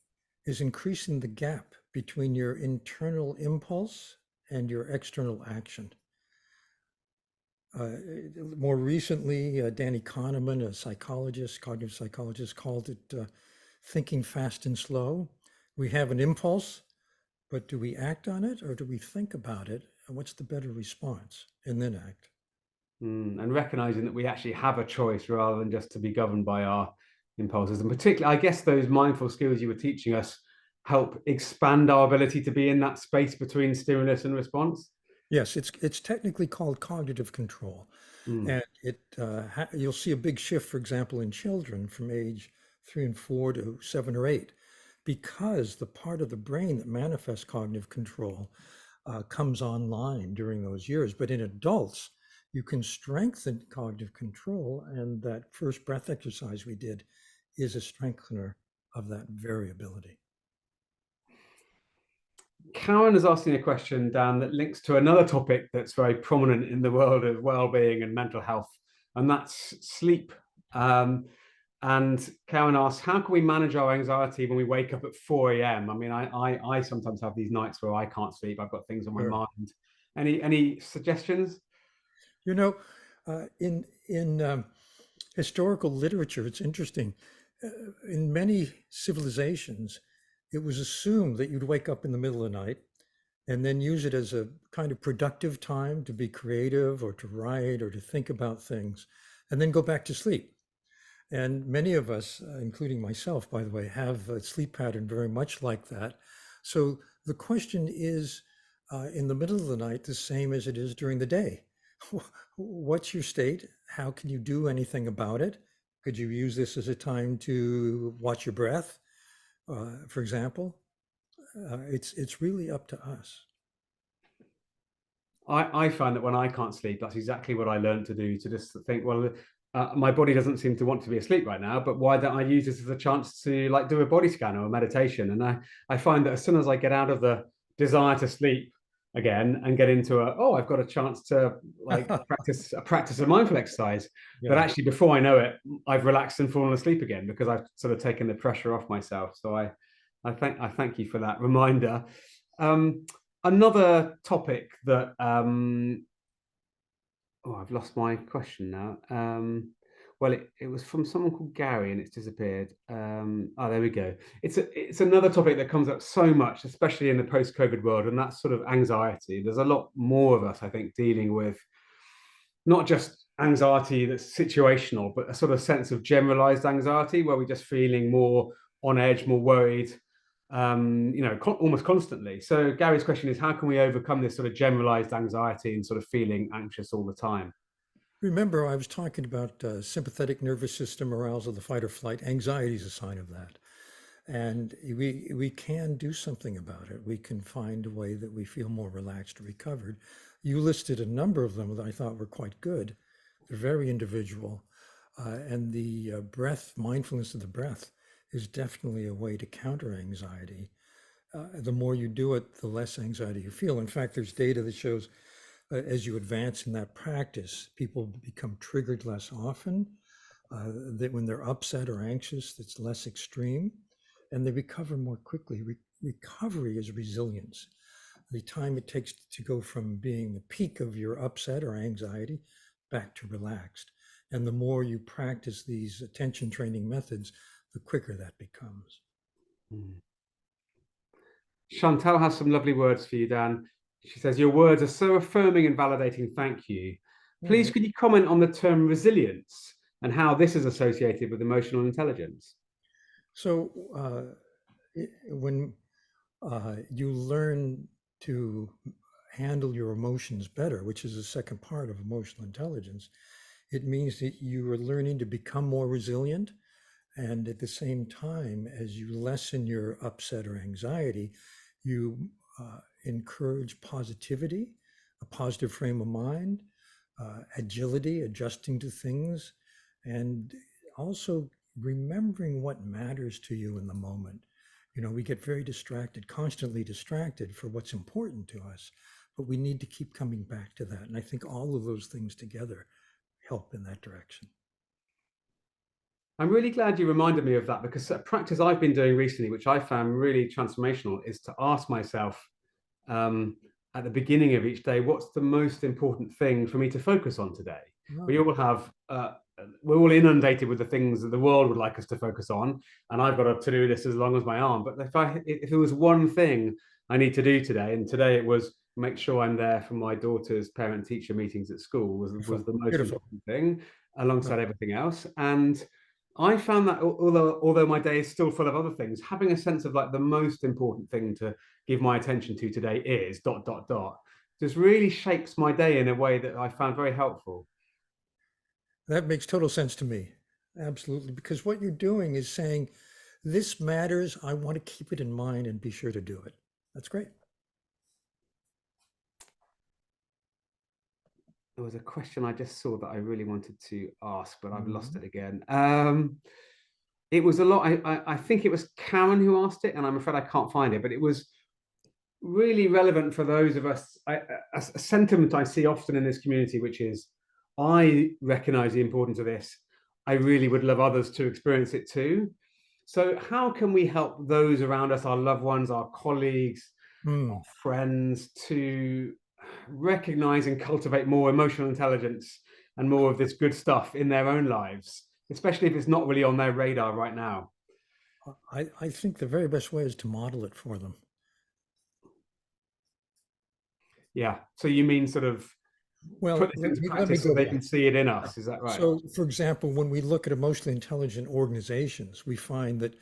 is increasing the gap between your internal impulse and your external action. More recently, Danny Kahneman, a psychologist, cognitive psychologist, called it thinking fast and slow. We have an impulse, but do we act on it, or do we think about it? And what's the better response? And then act. And recognizing that we actually have a choice rather than just to be governed by our impulses. And particularly, I guess those mindful skills you were teaching us help expand our ability to be in that space between stimulus and response. Yes, it's technically called cognitive control, and you'll see a big shift, for example, in children from age 3 and 4 to 7 or 8, because the part of the brain that manifests cognitive control comes online during those years. But in adults, you can strengthen cognitive control, and that first breath exercise we did is a strengthener of that variability. Karen is asking a question, Dan, that links to another topic that's very prominent in the world of well-being and mental health, and that's sleep. And Karen asks, how can we manage our anxiety when we wake up at 4 a.m.? I mean, I sometimes have these nights where I can't sleep. I've got things on my mind. Any suggestions? You know, in historical literature, it's interesting. In many civilizations, it was assumed that you'd wake up in the middle of the night and then use it as a kind of productive time to be creative or to write or to think about things, and then go back to sleep. And many of us, including myself, by the way, have a sleep pattern very much like that. So the question is, in the middle of the night, the same as it is during the day. What's your state? How can you do anything about it? Could you use this as a time to watch your breath, for example? It's really up to us. I find that when I can't sleep, that's exactly what I learned to do, to just think, well, my body doesn't seem to want to be asleep right now, but why don't I use this as a chance to like do a body scan or a meditation? And I find that as soon as I get out of the desire to sleep, again and get into I've got a chance to like practice a mindful exercise. But Yeah. actually, before I know it, I've relaxed and fallen asleep again because I've sort of taken the pressure off myself. So I thank you for that reminder. Another topic that I've lost my question now. Well, it was from someone called Gary and it's disappeared. There we go. It's another topic that comes up so much, especially in the post-COVID world, and that's sort of anxiety. There's a lot more of us, I think, dealing with not just anxiety that's situational, but a sort of sense of generalized anxiety where we're just feeling more on edge, more worried, almost constantly. So Gary's question is, how can we overcome this sort of generalized anxiety and sort of feeling anxious all the time? Remember, I was talking about sympathetic nervous system arousal, the fight or flight. Anxiety is a sign of that. And we can do something about it. We can find a way that we feel more relaxed or recovered. You listed a number of them that I thought were quite good. They're very individual. And the breath, mindfulness of the breath, is definitely a way to counter anxiety. The more you do it, the less anxiety you feel. In fact, there's data that shows as you advance in that practice, people become triggered less often, that when they're upset or anxious, that's less extreme, and they recover more quickly. Recovery is resilience. The time it takes to go from being the peak of your upset or anxiety back to relaxed. And the more you practice these attention training methods, the quicker that becomes. Chantal has some lovely words for you, Dan. She says, your words are so affirming and validating. Thank you. All Please, right. could you comment on the term resilience and how this is associated with emotional intelligence? So when you learn to handle your emotions better, which is the second part of emotional intelligence, it means that you are learning to become more resilient. And at the same time, as you lessen your upset or anxiety, you encourage positivity, a positive frame of mind, agility, adjusting to things, and also remembering what matters to you in the moment. You know, we get very distracted, constantly distracted for what's important to us, but we need to keep coming back to that. And I think all of those things together help in that direction. I'm really glad you reminded me of that because a practice I've been doing recently, which I found really transformational, is to ask myself um, at the beginning of each day, what's the most important thing for me to focus on today? We Oh, all have, we're all inundated with the things that the world would like us to focus on, and I've got a to-do list as long as my arm. But if there was one thing I need to do today, and today it was make sure I'm there for my daughter's parent-teacher meetings at school was beautiful, the most beautiful. important thing, alongside Right. everything else. And I found that although my day is still full of other things, having a sense of like the most important thing to give my attention to today is dot dot dot just really shapes my day in a way that I found very helpful. That makes total sense to me. Absolutely. Because what you're doing is saying, this matters. I want to keep it in mind and be sure to do it. That's great. There was a question I just saw that I really wanted to ask, but I've lost Mhm. it again. It was a lot. I think it was Karen who asked it, and I'm afraid I can't find it, but it was really relevant for those of us. A sentiment I see often in this community, which is, I recognize the importance of this. I really would love others to experience it too. So, how can we help those around us, our loved ones, our colleagues, our Mm. friends, to recognize and cultivate more emotional intelligence and more of this good stuff in their own lives, especially if it's not really on their radar right now? I think the very best way is to model it for them. Yeah. So, you mean sort of put Well, this into let me practice so go they back. can see it in us? Is that right? So, for example, when we look at emotionally intelligent organizations, we find that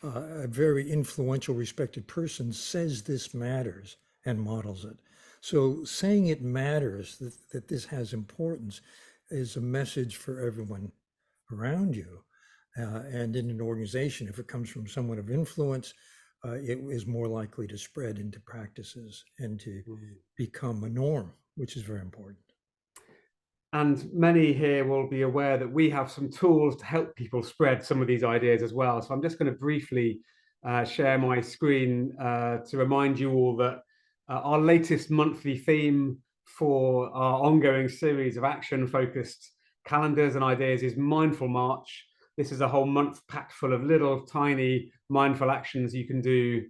a very influential, respected person says this matters and models it. So, saying it matters, that this has importance, is a message for everyone around you. And in an organization, if it comes from someone of influence, it is more likely to spread into practices and to Mm. become a norm, which is very important. And many here will be aware that we have some tools to help people spread some of these ideas as well. So I'm just going to briefly share my screen to remind you all that our latest monthly theme for our ongoing series of action-focused calendars and ideas is Mindful March. This is a whole month packed full of little tiny mindful actions you can do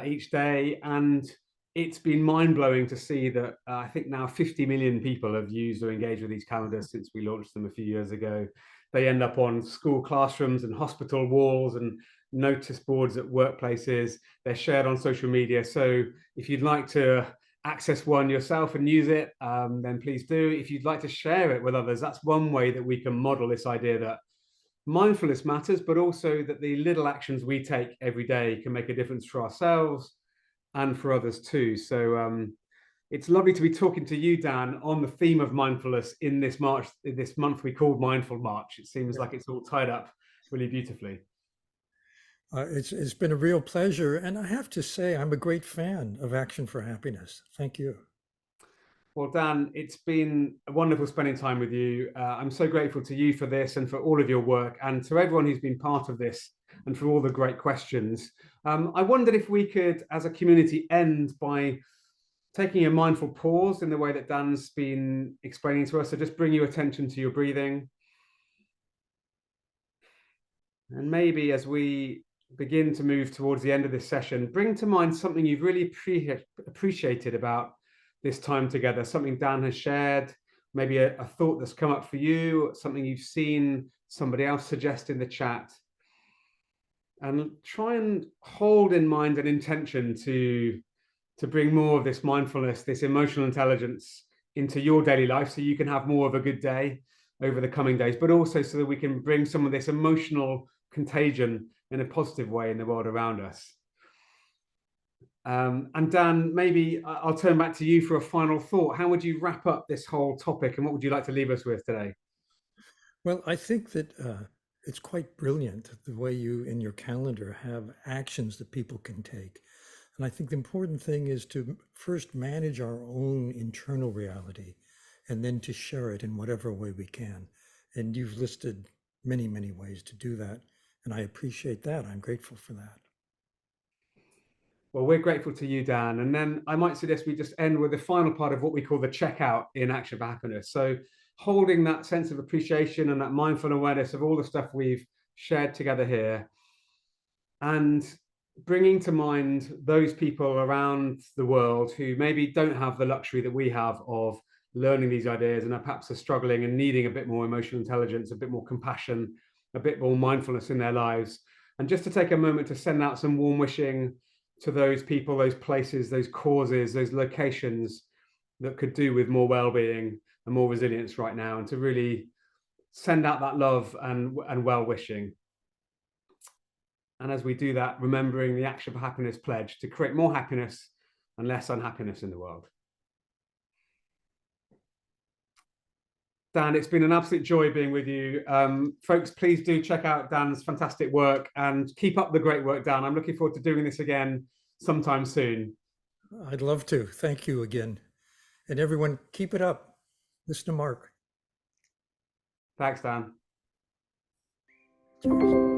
each day. And it's been mind-blowing to see that I think now 50 million people have used or engaged with these calendars since we launched them a few years ago. They end up on school classrooms and hospital walls and notice boards at workplaces. They're shared on social media. So if you'd like to access one yourself and use it, then please do. If you'd like to share it with others, that's one way that we can model this idea that mindfulness matters, but also that the little actions we take every day can make a difference for ourselves and for others too. So it's lovely to be talking to you, Dan, on the theme of mindfulness in this month we called Mindful March. It seems like it's all tied up really beautifully. It's been a real pleasure, and I have to say I'm a great fan of Action for Happiness. Thank you. Well, Dan, it's been wonderful spending time with you. I'm so grateful to you for this and for all of your work, and to everyone who's been part of this and for all the great questions. I wondered if we could, as a community, end by taking a mindful pause in the way that Dan's been explaining to us. So just bring your attention to your breathing. And maybe as we begin to move towards the end of this session, bring to mind something you've really appreciated about this time together, something Dan has shared, maybe a thought that's come up for you, something you've seen somebody else suggest in the chat. And try and hold in mind an intention to bring more of this mindfulness, this emotional intelligence into your daily life so you can have more of a good day over the coming days, but also so that we can bring some of this emotional contagion in a positive way in the world around us. And Dan, maybe I'll turn back to you for a final thought. How would you wrap up this whole topic, and what would you like to leave us with today? Well, I think that it's quite brilliant the way you in your calendar have actions that people can take. And I think the important thing is to first manage our own internal reality and then to share it in whatever way we can. And you've listed many, many ways to do that. And I appreciate that. I'm grateful for that. Well, we're grateful to you, Dan. And then I might suggest we just end with the final part of what we call the checkout in Action for Happiness. So holding that sense of appreciation and that mindful awareness of all the stuff we've shared together here, and bringing to mind those people around the world who maybe don't have the luxury that we have of learning these ideas and are perhaps struggling and needing a bit more emotional intelligence, a bit more compassion, a bit more mindfulness in their lives. And just to take a moment to send out some warm wishing to those people, those places, those causes, those locations that could do with more well-being and more resilience right now, and to really send out that love and well-wishing. And as we do that, remembering the Action for Happiness pledge to create more happiness and less unhappiness in the world. Dan, it's been an absolute joy being with you. Folks, please do check out Dan's fantastic work and keep up the great work, Dan. I'm looking forward to doing this again sometime soon. I'd love to. Thank you again. And everyone, keep it up. Listen to Mark. Thanks, Dan. Cheers.